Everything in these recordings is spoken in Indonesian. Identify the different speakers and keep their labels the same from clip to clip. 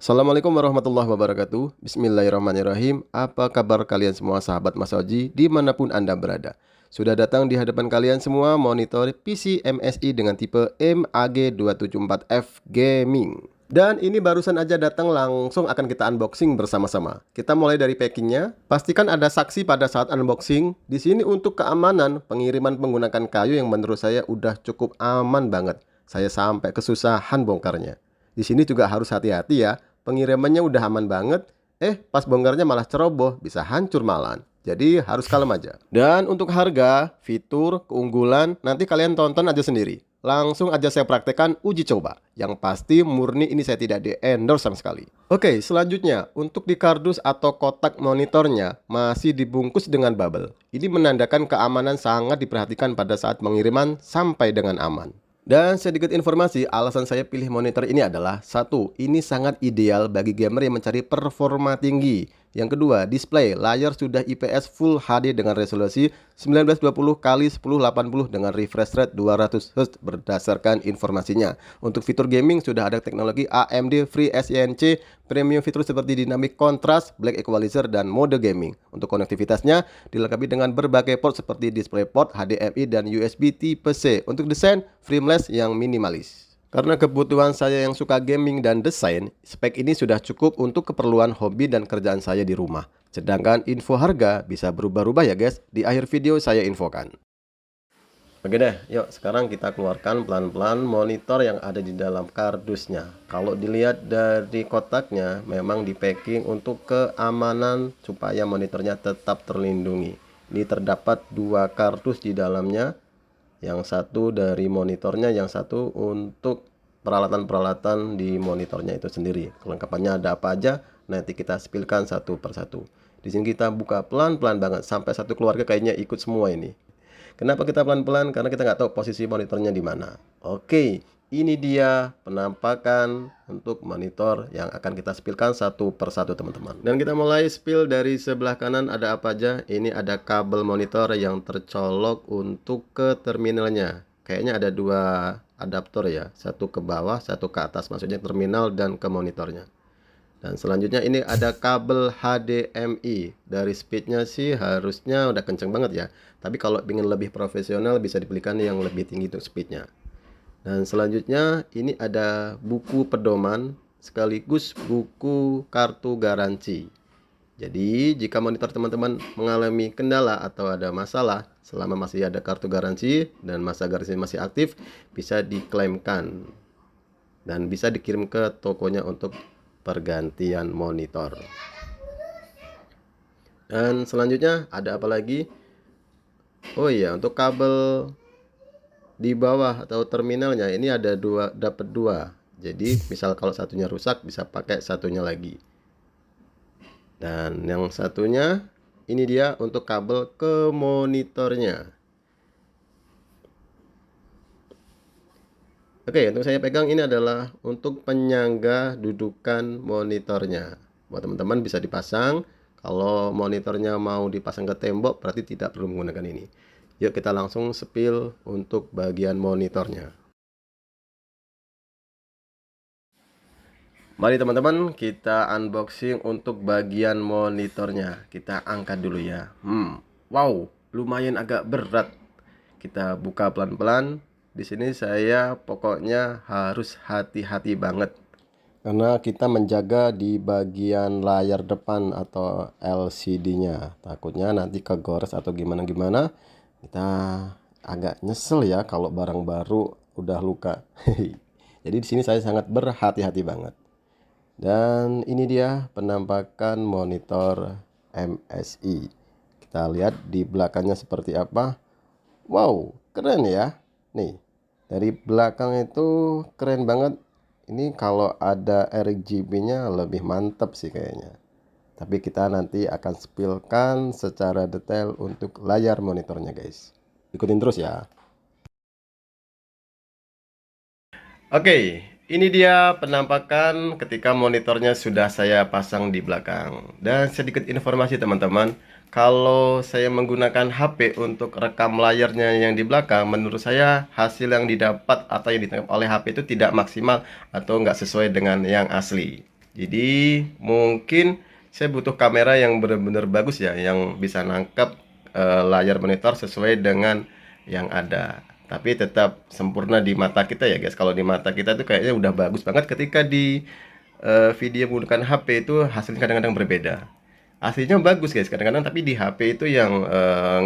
Speaker 1: Assalamualaikum warahmatullahi wabarakatuh. Bismillahirrahmanirrahim. Apa kabar kalian semua sahabat Mas Oji dimanapun Anda berada? Sudah datang di hadapan kalian semua monitor PC MSI dengan tipe MAG274F Gaming. Dan ini barusan aja datang, langsung akan kita unboxing bersama-sama. Kita mulai dari packingnya. Pastikan ada saksi pada saat unboxing. Di sini untuk keamanan, pengiriman menggunakan kayu yang menurut saya udah cukup aman banget. Saya sampai kesusahan bongkarnya. Di sini juga harus hati-hati ya. Pengirimannya udah aman banget, pas bongkarnya malah ceroboh, bisa hancur malahan. Jadi harus kalem aja. Dan untuk harga, fitur, keunggulan, nanti kalian tonton aja sendiri. Langsung aja saya praktekkan uji coba. Yang pasti murni ini saya tidak di-endorse sama sekali. Oke, selanjutnya untuk di kardus atau kotak monitornya masih dibungkus dengan bubble. Ini menandakan keamanan sangat diperhatikan pada saat pengiriman sampai dengan aman. Dan sedikit informasi, alasan saya pilih monitor ini adalah: satu, ini sangat ideal bagi gamer yang mencari performa tinggi. Yang kedua, display layar sudah IPS Full HD dengan resolusi 1920x1080 dengan refresh rate 200Hz berdasarkan informasinya. Untuk fitur gaming sudah ada teknologi AMD FreeSync, premium fitur seperti dynamic contrast, black equalizer, dan mode gaming. Untuk konektivitasnya dilengkapi dengan berbagai port seperti DisplayPort, HDMI, dan USB Type C. Untuk desain, frameless yang minimalis. Karena kebutuhan saya yang suka gaming dan desain, spek ini sudah cukup untuk keperluan hobi dan kerjaan saya di rumah. Sedangkan info harga bisa berubah-ubah ya guys, di akhir video saya infokan. Oke deh, yuk sekarang kita keluarkan pelan-pelan monitor yang ada di dalam kardusnya. Kalau dilihat dari kotaknya, memang di packing untuk keamanan supaya monitornya tetap terlindungi. Ini terdapat dua kardus di dalamnya. Yang satu dari monitornya, yang satu untuk peralatan-peralatan di monitornya itu sendiri. Kelengkapannya ada apa aja, nanti kita spillkan satu persatu. Di sini kita buka pelan-pelan banget, sampai satu keluarga kayaknya ikut semua ini. Kenapa kita pelan-pelan? Karena kita nggak tahu posisi monitornya di mana. Oke, ini dia penampakan untuk monitor yang akan kita spillkan satu persatu teman-teman. Dan kita mulai spill dari sebelah kanan. Ada apa aja? Ini ada kabel monitor yang tercolok untuk ke terminalnya. Kayaknya ada dua adaptor ya, satu ke bawah, satu ke atas, maksudnya terminal dan ke monitornya. Dan selanjutnya ini ada kabel HDMI. Dari speednya sih harusnya udah kenceng banget ya, tapi kalau ingin lebih profesional bisa dibelikan yang lebih tinggi untuk speednya. Dan selanjutnya ini ada buku pedoman sekaligus buku kartu garansi. Jadi jika monitor teman-teman mengalami kendala atau ada masalah, selama masih ada kartu garansi dan masa garansi masih aktif, bisa diklaimkan dan bisa dikirim ke tokonya untuk pergantian monitor. Dan selanjutnya ada apa lagi? Oh iya, untuk kabel di bawah atau terminalnya ini ada dapat dua. Jadi misal kalau satunya rusak bisa pakai satunya lagi. Dan yang satunya ini dia untuk kabel ke monitornya. Oke, untuk saya pegang ini adalah untuk penyangga dudukan monitornya. Buat teman-teman bisa dipasang. Kalau monitornya mau dipasang ke tembok berarti tidak perlu menggunakan ini. Yuk kita langsung spill untuk bagian monitornya. Mari teman-teman kita unboxing untuk bagian monitornya. Kita angkat dulu ya. Wow, lumayan agak berat. Kita buka pelan-pelan. Di sini saya pokoknya harus hati-hati banget. Karena kita menjaga di bagian layar depan atau LCD-nya. Takutnya nanti kegores atau gimana-gimana. Kita agak nyesel ya kalau barang baru udah luka. Jadi di sini saya sangat berhati-hati banget. Dan ini dia penampakan monitor MSI. Kita lihat di belakangnya seperti apa. Wow, keren ya. Nih, dari belakang itu keren banget. Ini kalau ada RGB-nya lebih mantap sih kayaknya. Tapi kita nanti akan spillkan secara detail untuk layar monitornya guys. Ikutin terus ya. Oke, ini dia penampakan ketika monitornya sudah saya pasang di belakang. Dan sedikit informasi teman-teman, kalau saya menggunakan HP untuk rekam layarnya yang di belakang, menurut saya hasil yang didapat atau yang ditangkap oleh HP itu tidak maksimal atau nggak sesuai dengan yang asli. Jadi mungkin saya butuh kamera yang benar-benar bagus ya, yang bisa nangkep layar monitor sesuai dengan yang ada. Tapi tetap sempurna di mata kita ya guys. Kalau di mata kita tuh kayaknya udah bagus banget, ketika di video menggunakan HP itu hasilnya kadang-kadang berbeda. Aslinya bagus guys kadang-kadang, tapi di HP itu yang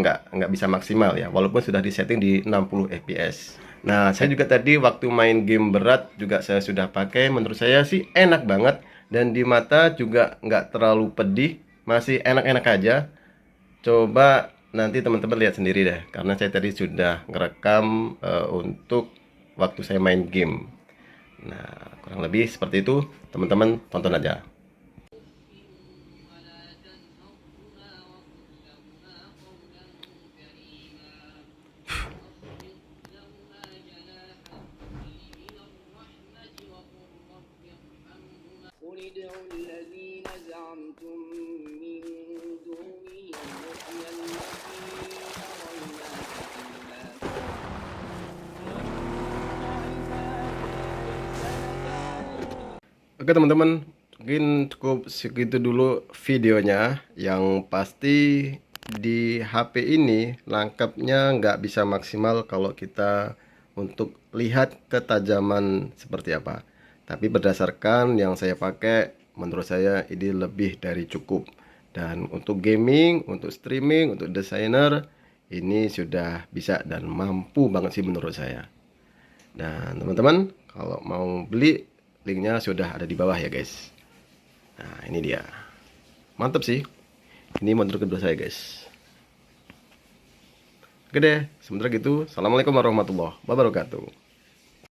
Speaker 1: nggak bisa maksimal ya, walaupun sudah disetting di 60 fps. Nah, saya juga tadi waktu main game berat juga saya sudah pakai, menurut saya sih enak banget, dan di mata juga nggak terlalu pedih, masih enak-enak aja. Coba nanti teman-teman lihat sendiri deh, karena saya tadi sudah ngerekam untuk waktu saya main game. Nah, kurang lebih seperti itu, teman-teman tonton aja.
Speaker 2: قل ادعوا الذين زعمتم من دونه يحيي الذي أريناكم
Speaker 1: Oke teman-teman, mungkin cukup segitu dulu videonya. Yang pasti di HP ini nangkapnya nggak bisa maksimal kalau kita untuk lihat ketajaman seperti apa. Tapi berdasarkan yang saya pakai, menurut saya ini lebih dari cukup. Dan untuk gaming, untuk streaming, untuk desainer, ini sudah bisa dan mampu banget sih menurut saya. Dan teman-teman, kalau mau beli, linknya sudah ada di bawah ya guys. Nah ini dia, mantap sih. Ini model kedua saya guys. Oke deh, sementara gitu, assalamualaikum warahmatullahi wabarakatuh.